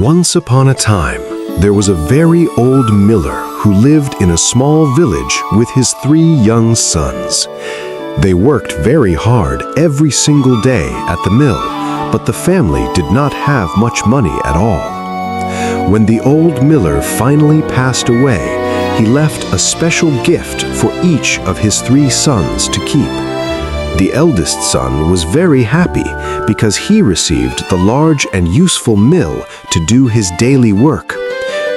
Once upon a time, there was a very old miller who lived in a small village with his 3 young sons. They worked very hard every single day at the mill, but the family did not have much money at all. When the old miller finally passed away, he left a special gift for each of his 3 sons to keep. The eldest son was very happy because he received the large and useful mill to do his daily work.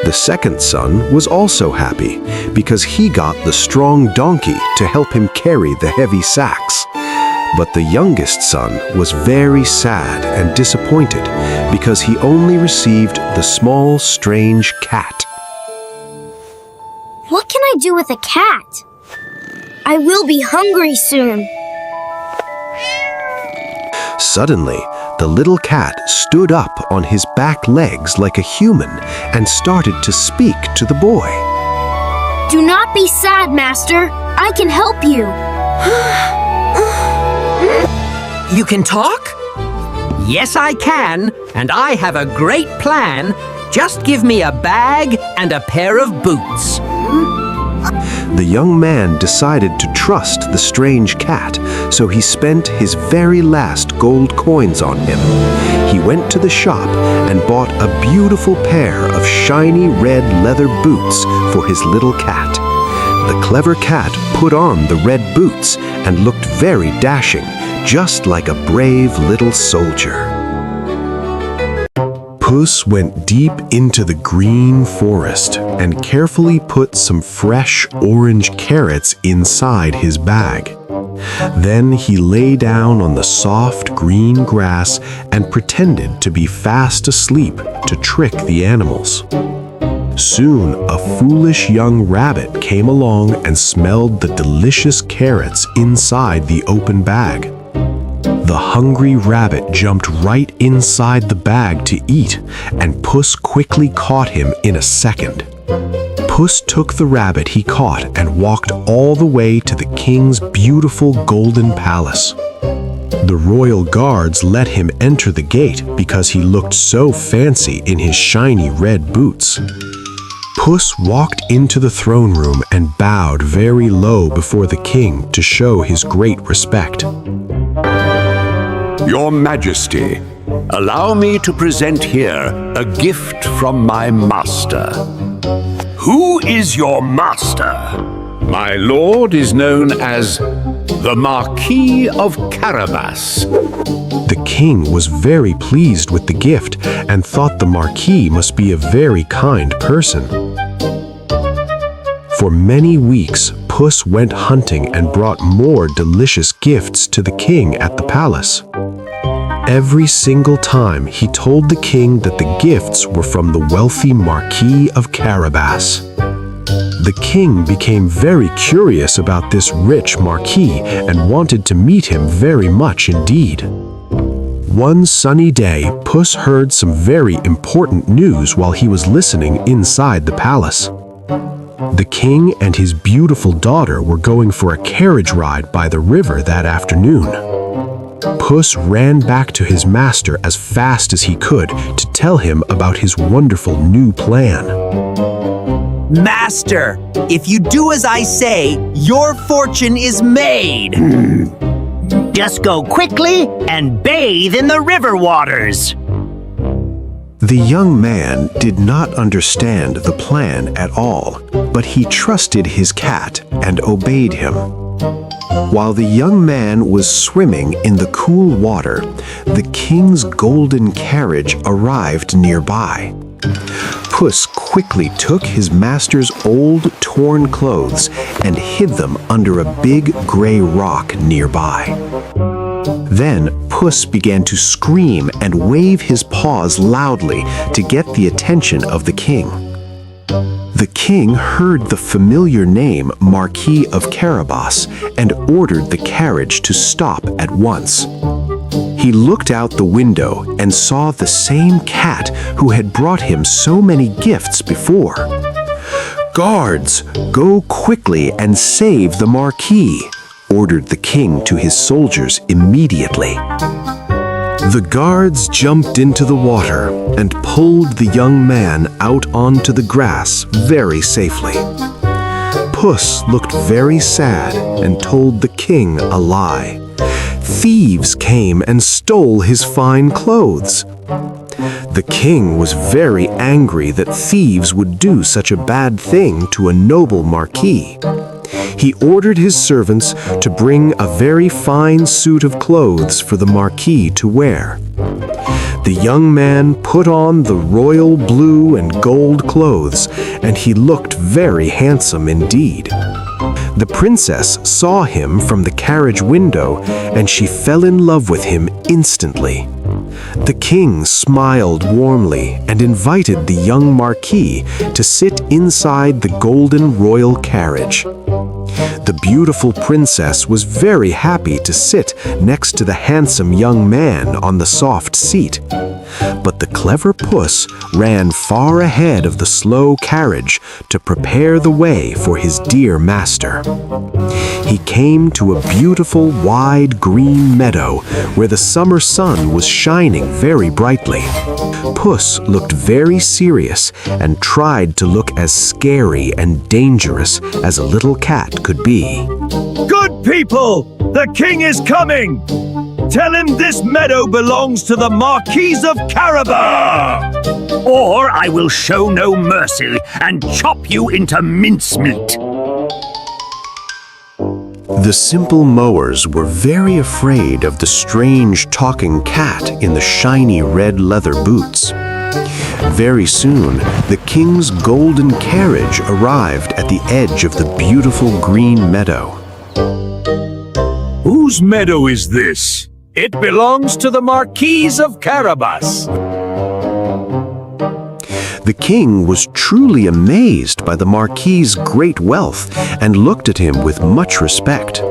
The second son was also happy because he got the strong donkey to help him carry the heavy sacks. But the youngest son was very sad and disappointed because he only received the small, strange cat. What can I do with a cat? I will be hungry soon. Suddenly, the little cat stood up on his back legs like a human and started to speak to the boy. Do not be sad, Master. I can help you. You can talk? Yes, I can, and I have a great plan. Just give me a bag and a pair of boots. The young man decided to trust the strange cat, so he spent his very last gold coins on him. He went to the shop and bought a beautiful pair of shiny red leather boots for his little cat. The clever cat put on the red boots and looked very dashing, just like a brave little soldier. Puss went deep into the green forest and carefully put some fresh orange carrots inside his bag. Then he lay down on the soft green grass and pretended to be fast asleep to trick the animals. Soon, a foolish young rabbit came along and smelled the delicious carrots inside the open bag. The hungry rabbit jumped right inside the bag to eat, and Puss quickly caught him in a second. Puss took the rabbit he caught and walked all the way to the king's beautiful golden palace. The royal guards let him enter the gate because he looked so fancy in his shiny red boots. Puss walked into the throne room and bowed very low before the king to show his great respect. Your Majesty, allow me to present here a gift from my master. Who is your master? My lord is known as the Marquis of Carabas. The king was very pleased with the gift and thought the Marquis must be a very kind person. For many weeks, Puss went hunting and brought more delicious gifts to the king at the palace. Every single time, he told the king that the gifts were from the wealthy Marquis of Carabas. The king became very curious about this rich Marquis and wanted to meet him very much indeed. One sunny day, Puss heard some very important news while he was listening inside the palace. The king and his beautiful daughter were going for a carriage ride by the river that afternoon. Puss ran back to his master as fast as he could to tell him about his wonderful new plan. Master, if you do as I say, your fortune is made. Just go quickly and bathe in the river waters. The young man did not understand the plan at all, but he trusted his cat and obeyed him. While the young man was swimming in the cool water, the king's golden carriage arrived nearby. Puss quickly took his master's old, torn clothes and hid them under a big gray rock nearby. Then Puss began to scream and wave his paws loudly to get the attention of the king. The king heard the familiar name Marquis of Carabas and ordered the carriage to stop at once. He looked out the window and saw the same cat who had brought him so many gifts before. "Guards, go quickly and save the Marquis," ordered the king to his soldiers immediately. The guards jumped into the water and pulled the young man out onto the grass very safely. Puss looked very sad and told the king a lie. Thieves came and stole his fine clothes. The king was very angry that thieves would do such a bad thing to a noble marquis. He ordered his servants to bring a very fine suit of clothes for the marquis to wear. The young man put on the royal blue and gold clothes, and he looked very handsome indeed. The princess saw him from the carriage window, and she fell in love with him instantly. The king smiled warmly and invited the young marquis to sit inside the golden royal carriage. The beautiful princess was very happy to sit next to the handsome young man on the soft seat. But the clever Puss ran far ahead of the slow carriage to prepare the way for his dear master. He came to a beautiful wide green meadow where the summer sun was shining very brightly. Puss looked very serious and tried to look as scary and dangerous as a little cat could be. Good people! The king is coming! Tell him this meadow belongs to the Marquis of Carabas! Or I will show no mercy and chop you into mincemeat. The simple mowers were very afraid of the strange talking cat in the shiny red leather boots. Very soon, the king's golden carriage arrived at the edge of the beautiful green meadow. Whose meadow is this? It belongs to the Marquis of Carabas. The king was truly amazed by the marquis's great wealth and looked at him with much respect.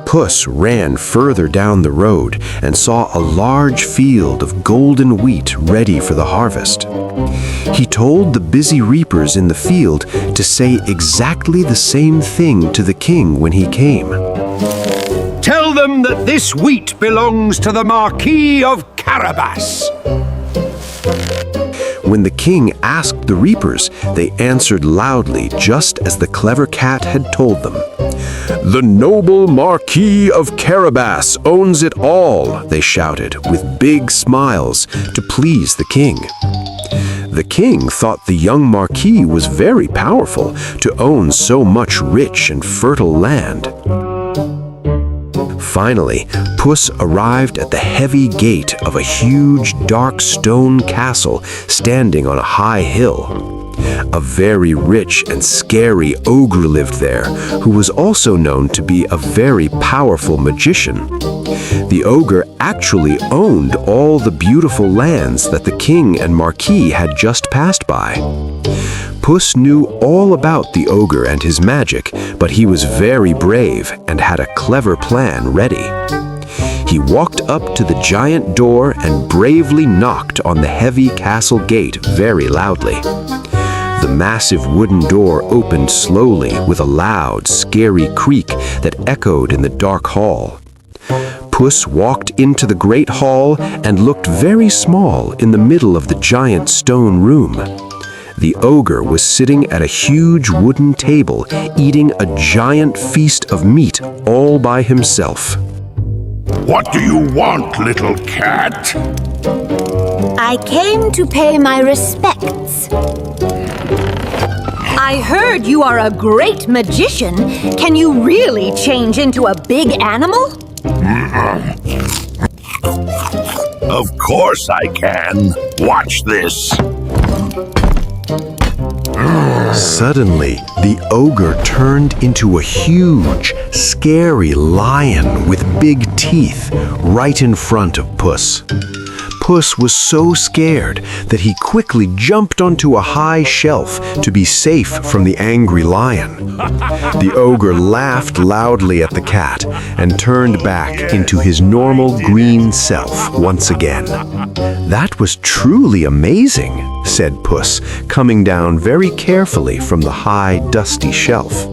Puss ran further down the road and saw a large field of golden wheat ready for the harvest. He told the busy reapers in the field to say exactly the same thing to the king when he came. Tell them that this wheat belongs to the Marquis of Carabas. When the king asked the reapers, they answered loudly just as the clever cat had told them. "The noble Marquis of Carabas owns it all," they shouted with big smiles to please the king. The king thought the young marquis was very powerful to own so much rich and fertile land. Finally, Puss arrived at the heavy gate of a huge dark stone castle standing on a high hill. A very rich and scary ogre lived there, who was also known to be a very powerful magician. The ogre actually owned all the beautiful lands that the king and marquis had just passed by. Puss knew all about the ogre and his magic, but he was very brave and had a clever plan ready. He walked up to the giant door and bravely knocked on the heavy castle gate very loudly. The massive wooden door opened slowly with a loud, scary creak that echoed in the dark hall. Puss walked into the great hall and looked very small in the middle of the giant stone room. The ogre was sitting at a huge wooden table, eating a giant feast of meat all by himself. What do you want, little cat? I came to pay my respects. I heard you are a great magician. Can you really change into a big animal? Of course I can. Watch this. Suddenly, the ogre turned into a huge, scary lion with big teeth right in front of Puss. Puss was so scared that he quickly jumped onto a high shelf to be safe from the angry lion. The ogre laughed loudly at the cat and turned back into his normal green self once again. "That was truly amazing," said Puss, coming down very carefully from the high, dusty shelf.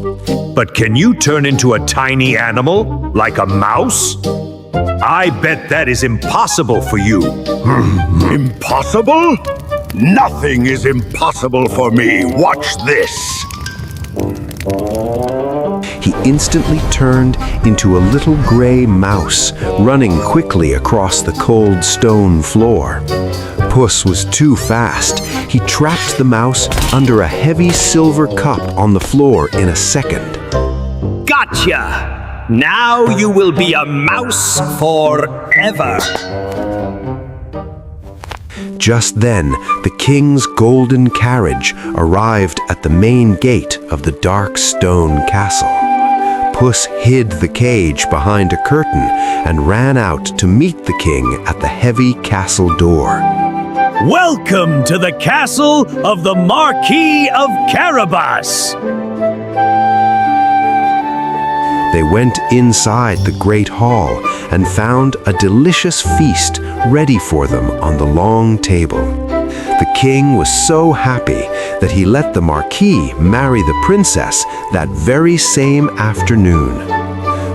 But can you turn into a tiny animal, like a mouse? I bet that is impossible for you. Impossible? Nothing is impossible for me. Watch this. He instantly turned into a little gray mouse, running quickly across the cold stone floor. Puss was too fast. He trapped the mouse under a heavy silver cup on the floor in a second. Gotcha! Now you will be a mouse forever. Just then, the king's golden carriage arrived at the main gate of the dark stone castle. Puss hid the cage behind a curtain and ran out to meet the king at the heavy castle door. Welcome to the castle of the Marquis of Carabas. They went inside the great hall and found a delicious feast ready for them on the long table. The king was so happy that he let the Marquis marry the princess that very same afternoon.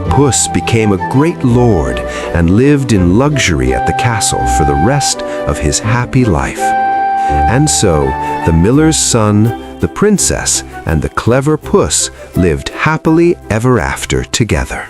Puss became a great lord and lived in luxury at the castle for the rest of his happy life. And so, the miller's son, the princess, and the clever Puss lived happily ever after together.